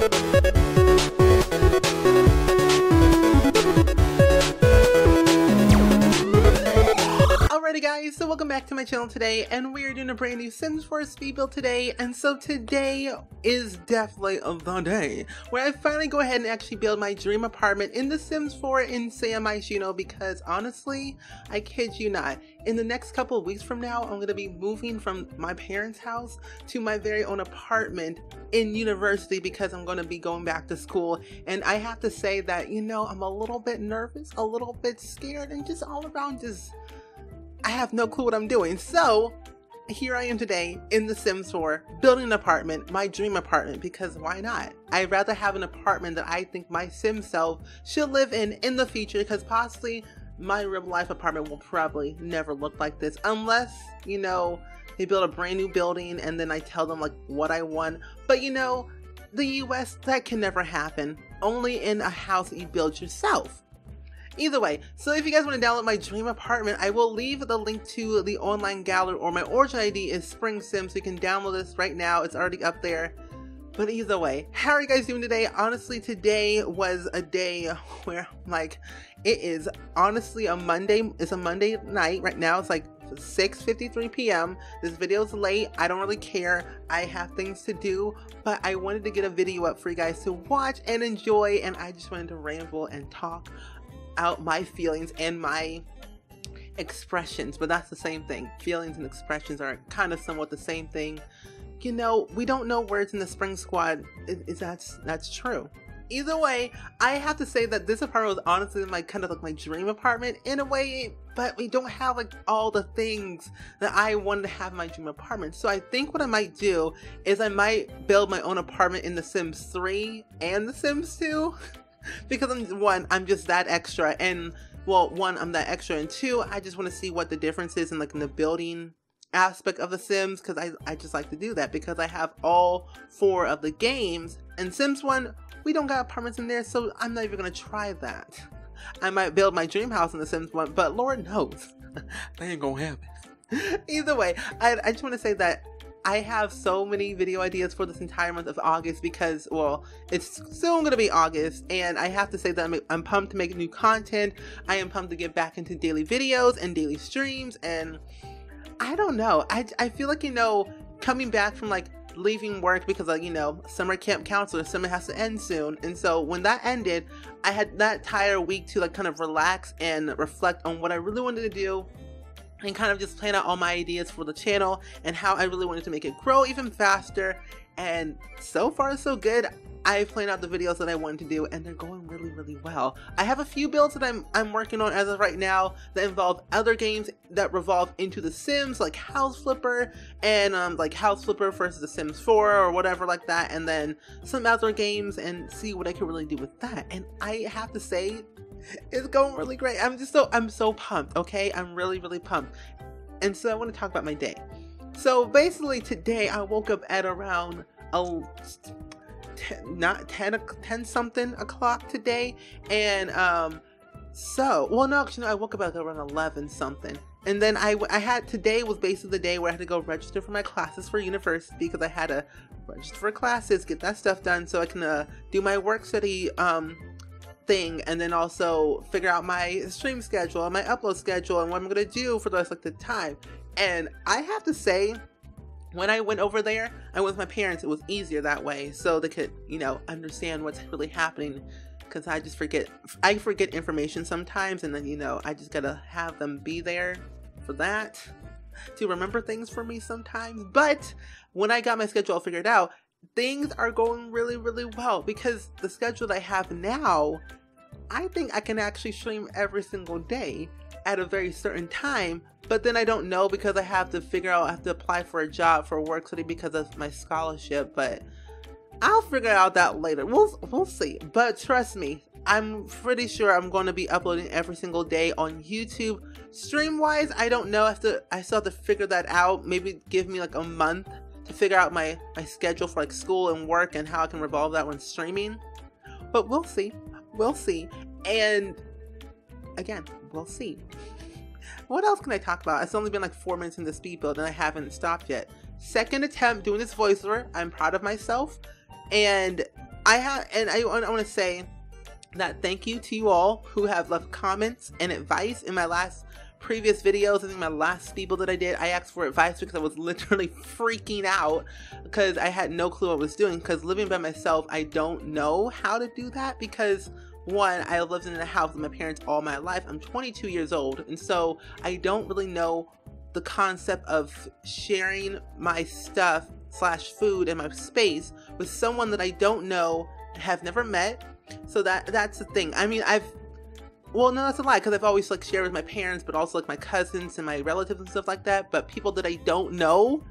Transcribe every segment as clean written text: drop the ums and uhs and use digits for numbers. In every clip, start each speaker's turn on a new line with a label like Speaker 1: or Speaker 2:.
Speaker 1: Alrighty guys, so welcome back to my channel today, and we are doing a brand new Sims 4 speed build today. And so today is definitely the day where I finally go ahead and actually build my dream apartment in the Sims 4 in San Myshuno, because honestly, I kid you not, in the next couple of weeks from now, I'm going to be moving from my parents' house to my very own apartment in university, because I'm going to be going back to school. And I have to say that, you know, I'm a little bit nervous, a little bit scared, and just all around I have no clue what I'm doing. So here I am today in the Sims 4 building an apartment, my dream apartment, because why not? I'd rather have an apartment that I think my Sim self should live in the future, because possibly my real life apartment will probably never look like this unless, you know, they build a brand new building and then I tell them like what I want. But you know, the US, that can never happen. Only in a house that you build yourself. Either way, so if you guys want to download my dream apartment, I will leave the link to the online gallery, or my origin ID is SpringSims, so you can download this right now. It's already up there. But either way, how are you guys doing today? Honestly, today was a day where, like, it is honestly a Monday. It's a Monday night right now. It's like 6:53 p.m. This video is late. I don't really care. I have things to do, but I wanted to get a video up for you guys to watch and enjoy, and I just wanted to ramble and talk out my feelings and my expressions. But that's the same thing. Feelings and expressions are kind of somewhat the same thing. You know, we don't know words in the Spring Squad. That's true. Either way, I have to say that this apartment was honestly my kind of like my dream apartment in a way, but we don't have like all the things that I wanted to have in my dream apartment. So I think what I might do is I might build my own apartment in The Sims 3 and The Sims 2. Because I'm just that extra, and well, one, I'm that extra, and two, I just want to see what the difference is in like in the building aspect of the Sims, because I just like to do that, because I have all 4 of the games. And Sims 1, we don't got apartments in there, so I'm not even gonna try that. I might build my dream house in the Sims 1, but Lord knows that ain't gonna happen. Either way, I just want to say that I have so many video ideas for this entire month of August, because, well, it's soon going to be August, and I have to say that I'm pumped to make new content. I am pumped to get back into daily videos and daily streams, and I don't know. I feel like, you know, coming back from like leaving work, because like, you know, summer camp counselor, summer has to end soon, and so when that ended, I had that entire week to like kind of relax and reflect on what I really wanted to do, and kind of just plan out all my ideas for the channel and how I really wanted to make it grow even faster. And so far so good. I've planned out the videos that I wanted to do, and they're going really, really well. I have a few builds that I'm working on as of right now that involve other games that revolve into The Sims, like House Flipper, and like House Flipper versus The Sims 4 or whatever like that, and then some other games, and see what I can really do with that. And I have to say, it's going really great. I'm so pumped, okay? I'm really, really pumped. And so I want to talk about my day. So basically today I woke up at around 10 something o'clock today, and well, no, actually no, I woke up at around 11 something, and then today was basically the day where I had to go register for my classes for university, because I had to register for classes, get that stuff done so I can do my work study thing, and then also figure out my stream schedule and my upload schedule and what I'm gonna do for the rest of the time. And I have to say, when I went over there, I went with my parents. It was easier that way, so they could, you know, understand what's really happening, because I forget information sometimes, and then, you know, I just gotta have them be there for that, to remember things for me sometimes. But when I got my schedule figured out, things are going really, really well, because the schedule that I have now, I think I can actually stream every single day at a very certain time. But then I don't know, because I have to figure out, I have to apply for a job for work study because of my scholarship, but I'll figure out that later. We'll see. But trust me, I'm pretty sure I'm going to be uploading every single day on YouTube. Stream wise, I don't know. I still have to figure that out. Maybe give me like a month to figure out my schedule for like school and work, and how I can revolve that when streaming. But we'll see. We'll see. And again, we'll see. What else can I talk about? It's only been like 4 minutes in the speed build and I haven't stopped yet. Second attempt doing this voiceover. I'm proud of myself. And I want to say that thank you to you all who have left comments and advice in my previous videos. I think my last people that I did, I asked for advice because I was literally freaking out because I had no clue what I was doing, because living by myself, I don't know how to do that, because one, I lived in a house with my parents all my life. I'm 22 years old, and so I don't really know the concept of sharing my stuff / food and my space with someone that I don't know, have never met. So that's the thing. I mean, well, no, that's a lie, because I've always like shared with my parents, but also like my cousins and my relatives and stuff like that. But people that I don't know,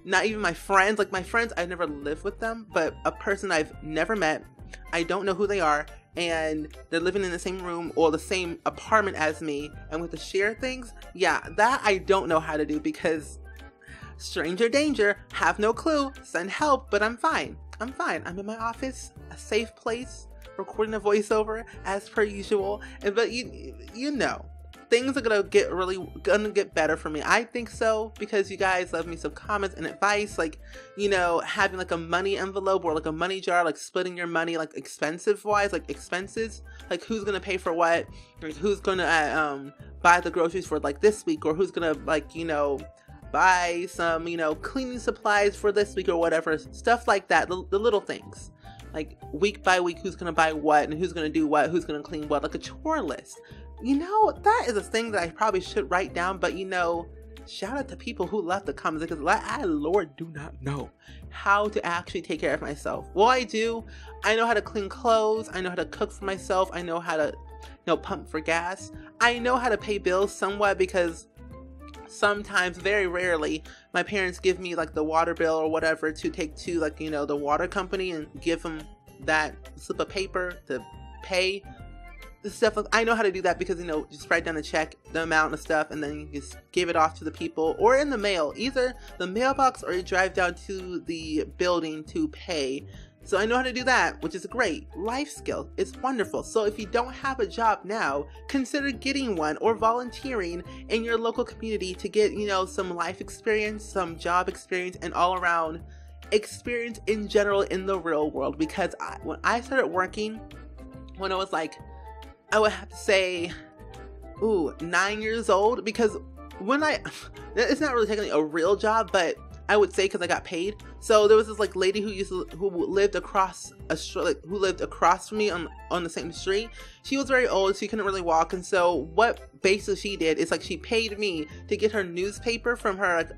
Speaker 1: not even my friends, like my friends, I never lived with them, but a person I've never met, I don't know who they are, and they're living in the same room or the same apartment as me, and with the share things, yeah, that I don't know how to do, because stranger danger, have no clue, send help, but I'm fine. I'm fine. I'm in my office, a safe place, recording a voiceover as per usual. But you know, things are gonna get better for me. I think so, because you guys love me some comments and advice, like, you know, having like a money envelope or like a money jar, like splitting your money, like expensive wise, like expenses, like who's gonna pay for what, like who's gonna buy the groceries for like this week, or who's gonna, like, you know, buy some, you know, cleaning supplies for this week or whatever, stuff like that, the little things. Like week by week, who's gonna buy what and who's gonna do what, who's gonna clean what, like a chore list. You know, that is a thing that I probably should write down, but you know, shout out to people who left the comments, because I, Lord, do not know how to actually take care of myself. Well, I do. I know how to clean clothes. I know how to cook for myself. I know how to, you know, pump for gas. I know how to pay bills somewhat, because sometimes, very rarely, my parents give me like the water bill or whatever to take to, like, you know, the water company and give them that slip of paper to pay the stuff. I know how to do that, because, you know, just write down the check, the amount of stuff, and then you just give it off to the people, or in the mail, either the mailbox or you drive down to the building to pay. So I know how to do that, which is a great life skill. It's wonderful. So if you don't have a job now, consider getting one or volunteering in your local community to get, you know, some life experience, some job experience, and all around experience in general in the real world. Because when I started working, when I was like, I would have to say, 9 years old, because when it's not really technically a real job, but I would say, because I got paid. So there was this like lady who lived across who lived across from me on the same street. She was very old, she couldn't really walk, and so what basically she did is like she paid me to get her newspaper from her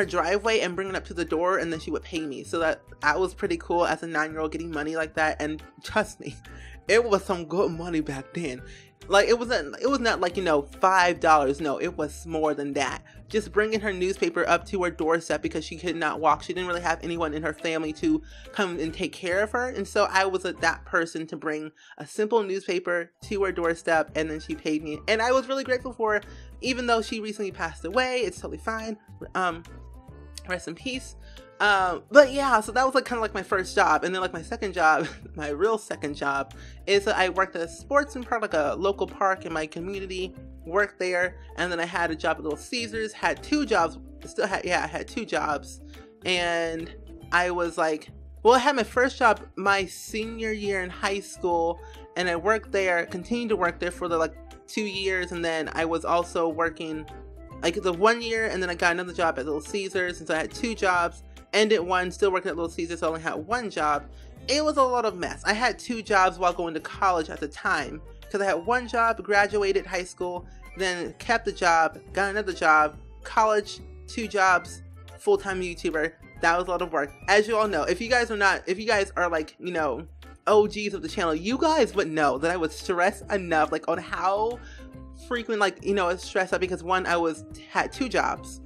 Speaker 1: driveway and bring it up to the door, and then she would pay me. So that was pretty cool as a 9-year-old getting money like that. And trust me, it was some good money back then. Like it was not like, you know, $5. No, it was more than that. Just bringing her newspaper up to her doorstep, because she could not walk. She didn't really have anyone in her family to come and take care of her. And so I was that person to bring a simple newspaper to her doorstep, and then she paid me. And I was really grateful for her, even though she recently passed away. It's totally fine. Rest in peace. But yeah, so that was like kind of like my first job. And then like my second job, my real second job, is that I worked at a sportsman park, like a local park in my community, worked there. And then I had a job at Little Caesars, had 2 jobs, I had 2 jobs. And I was like, well, I had my first job my senior year in high school, and I worked there, continued to work there for the like 2 years. And then I was also working like the 1 year, and then I got another job at Little Caesars. And so I had 2 jobs. Ended one, still working at Little Caesars, so I only had 1 job. It was a lot of mess. I had 2 jobs while going to college at the time, because I had 1 job, graduated high school, then kept the job, got another job, college, 2 jobs, full-time YouTuber. That was a lot of work. As you all know, if you guys are like, you know, OGs of the channel, you guys would know that I was stressed enough, like on how frequent, like, you know, I was stressed out, because one, had 2 jobs.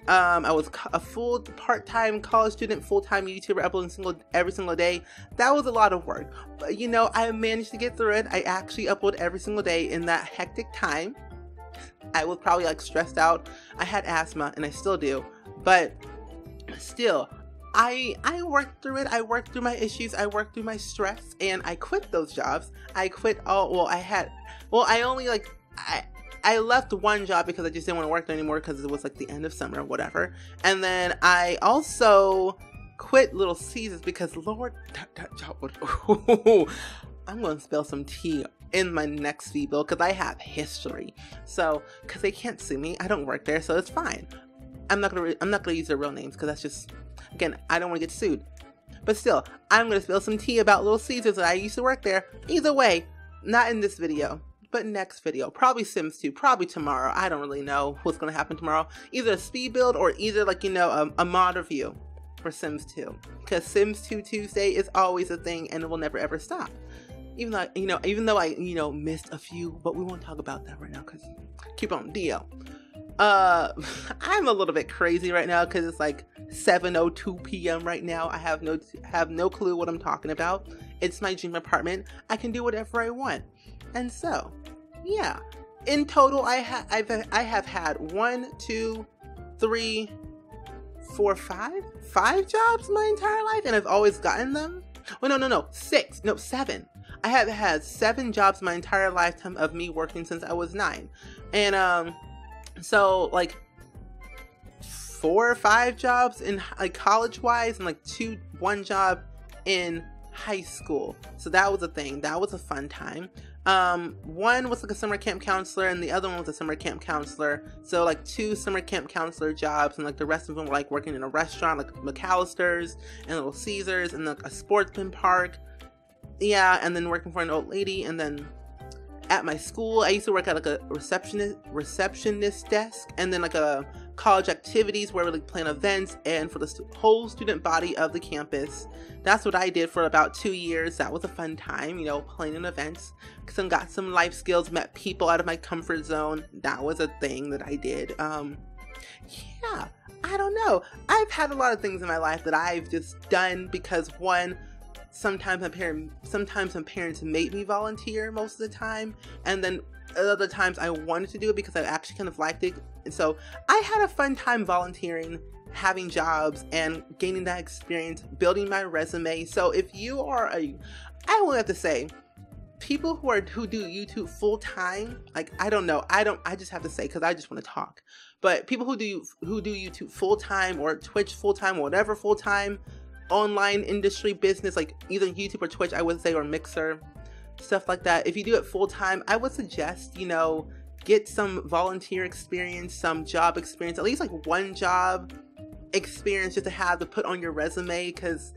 Speaker 1: I was a full part-time college student, full-time YouTuber, uploading every single day. That was a lot of work, but you know, I managed to get through it. I actually upload every single day in that hectic time. I was probably like stressed out. I had asthma, and I still do, but still, I worked through it. I worked through my issues. I worked through my stress, and I quit those jobs. I quit I left 1 job because I just didn't want to work there anymore, because it was like the end of summer or whatever. And then I also quit Little Caesars because Lord, I'm going to spill some tea in my next speed build because I have history. So, because they can't sue me, I don't work there, so it's fine. I'm not gonna use their real names because that's just, again, I don't want to get sued. But still, I'm gonna spill some tea about Little Caesars that I used to work there. Either way, not in this video, but next video. Probably Sims 2, probably tomorrow. I don't really know what's gonna happen tomorrow. Either a speed build or either, like, you know, a mod review for Sims 2. Because Sims 2 Tuesday is always a thing and it will never ever stop. Even though I missed a few, but we won't talk about that right now because keep on DL. I'm a little bit crazy right now because it's like 7:02 p.m. right now. I have no clue what I'm talking about. It's my dream apartment. I can do whatever I want, and so yeah. In total, I have had 1, 2, 3, 4, 5 jobs my entire life, and I've always gotten them. Well, no, 6, no 7. I have had 7 jobs my entire lifetime of me working since I was 9, and so like 4 or 5 jobs in like college wise, and like 1 job in high school. So that was a thing. That was a fun time. One was like a summer camp counselor and the other one was a summer camp counselor. So like 2 summer camp counselor jobs, and like the rest of them were like working in a restaurant like McAllister's and Little Caesars and like a sportsman park. Yeah, and then working for an old lady. And then at my school, I used to work at like a receptionist desk, and then like a college activities where we like plan events and for the whole student body of the campus. That's what I did for about 2 years. That was a fun time, you know, planning events. Because I got some life skills, met people out of my comfort zone. That was a thing that I did. Yeah, I don't know. I've had a lot of things in my life that I've just done because one, sometimes my parents made me volunteer most of the time, and then other times I wanted to do it because I actually kind of liked it. And so I had a fun time volunteering, having jobs, and gaining that experience, building my resume. So if you are I will have to say, people who do YouTube full time, like I just have to say because I just want to talk. But people who do YouTube full time or Twitch full time or whatever full time, online industry business, like either YouTube or Twitch, I would say, or Mixer, stuff like that. If you do it full time, I would suggest, you know, get some volunteer experience, some job experience, at least like 1 job experience just to have to put on your resume. Because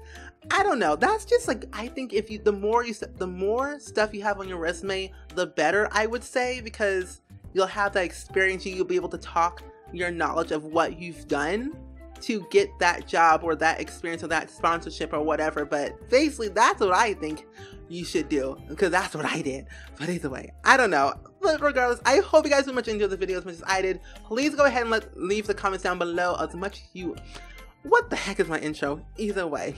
Speaker 1: I don't know, that's just like, I think if you, the more stuff you have on your resume, the better, I would say, because you'll have that experience. You'll be able to talk your knowledge of what you've done to get that job or that experience or that sponsorship or whatever. But basically that's what I think you should do, because that's what I did. But either way, I don't know. But regardless, I hope you guys so much enjoyed the video as much as I did. Please go ahead and leave the comments down below as much as you, what the heck is my intro? Either way,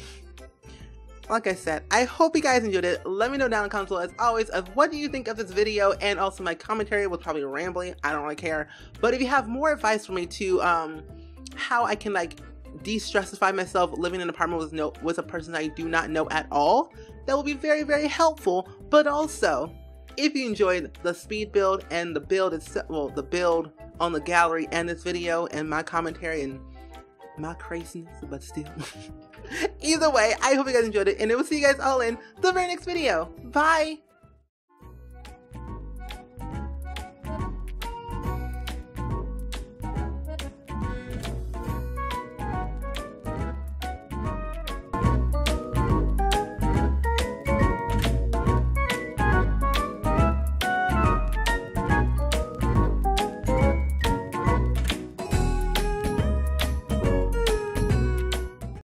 Speaker 1: like I said, I hope you guys enjoyed it. Let me know down in the comments below, as always, of what do you think of this video, and also my commentary was probably rambling. I don't really care. But if you have more advice for me to how I can like de-stressify myself living in an apartment with a person I do not know at all, that will be very, very helpful. But also, if you enjoyed the speed build and the build itself, well, the build on the gallery and this video and my commentary and my craziness, but still. Either way, I hope you guys enjoyed it, and I will see you guys all in the very next video. Bye!